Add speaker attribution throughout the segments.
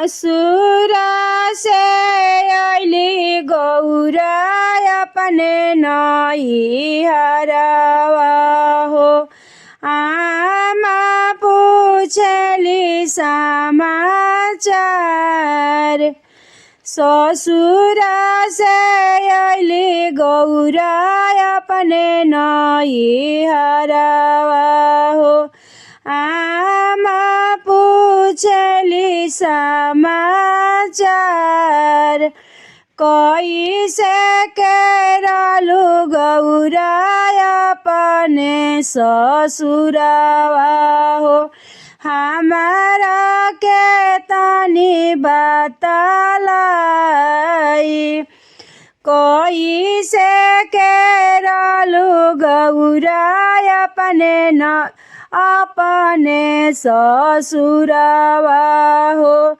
Speaker 1: ससुरा से अली गौरा अपने नैहरवा हो। आमा पूछली समाचार। ससुरा से अली गौरा अपने नैहरवा हो। आमा पूछली समाचार। कैसे केरलू गौरा अपने ससुरवा हो। हमारा के तनी बतलाई। कैसे केरलू गौरा अपने ससुरवा हो।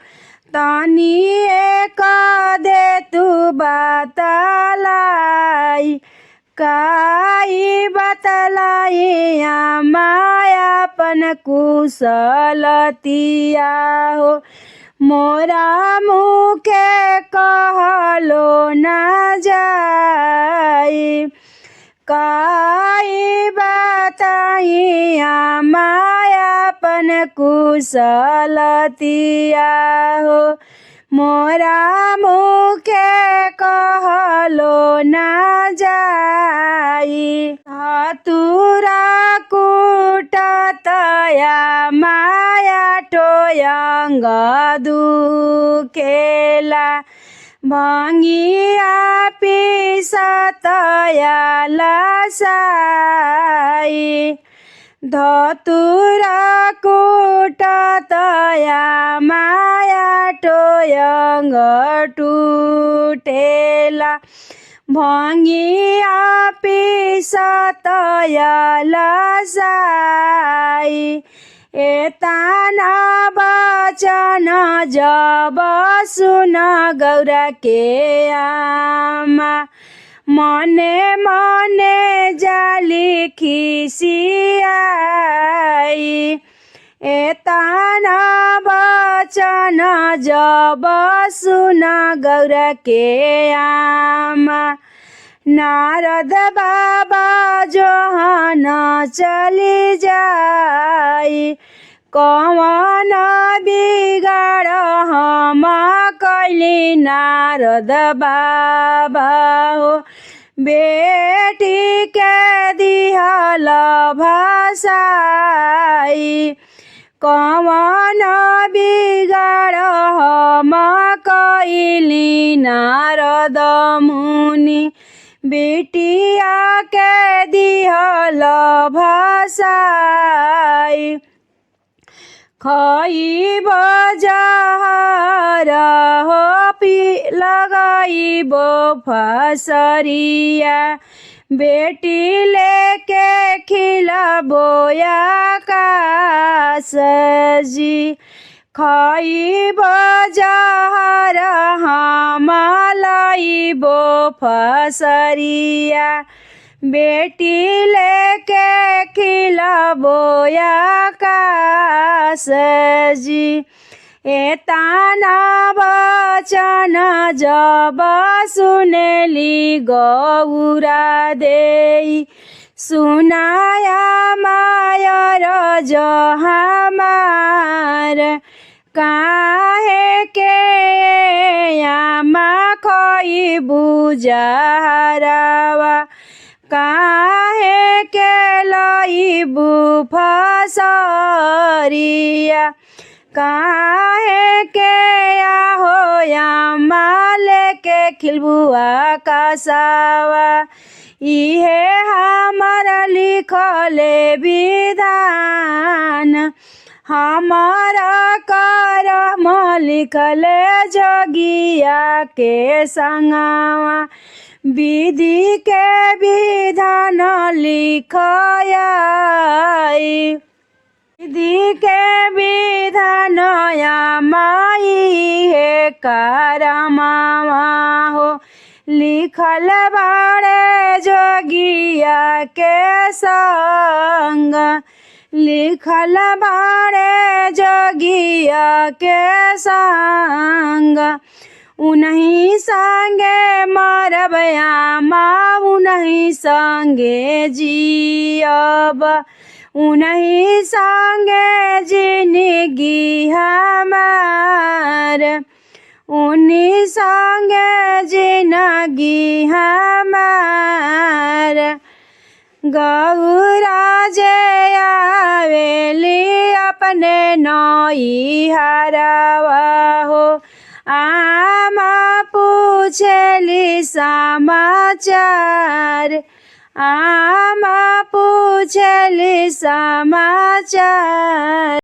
Speaker 1: तनी एक दे तू बतलाई। काई बतलाई माया अपन कुशलतिया हो। मोरा मुखे कहलो न जाई। काई बताई माया अपन कुशलतिया हो। मोरा मुखे कहलो न जाई। धतूरा कूटतया माया टोयंग दुखेला। भंगिया पिसतया लसाई। धतूरा कूटतया माया टोयंग टूटेला। भंगिया पिसतया लसाई। एतना बचन जब सुन गौरा के आमा। मने मने जाली खिसियाई। एतना बचन जब सुन गौरा के आमा। नारद बाबा जोहन चली जाई। कौन बिगाड़ हम कैली नारद बाबा हो। बेटी के दिहल भसाई। कौन बिगाड़ हम कैली नारद मुनि। बेटिया के दिहल भसाई। खइब जहर हो लगाइब फसरिया। बेटी लेके खिलबो आकाश जी। खइब जहर हम लइबो फसरिया। बेटी लेके खिलबो आकाश जी। एतना बचन जब सुनेली गौरा देई। सुनाया मायर हमार। काहे के आमा खइबू जहरवा। काहे के लइबू फसरिया। काहे के आहो आमा लेके खिलबू आकाशवा। इहे हमारा लिखले विधान। हमारा करम लिखले जोगिया के संगवा। विधि के विधान लिखयाई। विधि के विधान माई हे करमवा हो। लिखल बाड़े जोगिया के संग। लिखल बाड़े जोगिया के संग। उन्हीं संगे मरब आमा उन्हीं संगे जियब उन्हीं संगे जिंदगी हमार उन्हीं संगे जिंदगी हमार गौरा जे आवेली अपने नई हरवा हो आमा पूछली समाचार आमा पूछली समाचार।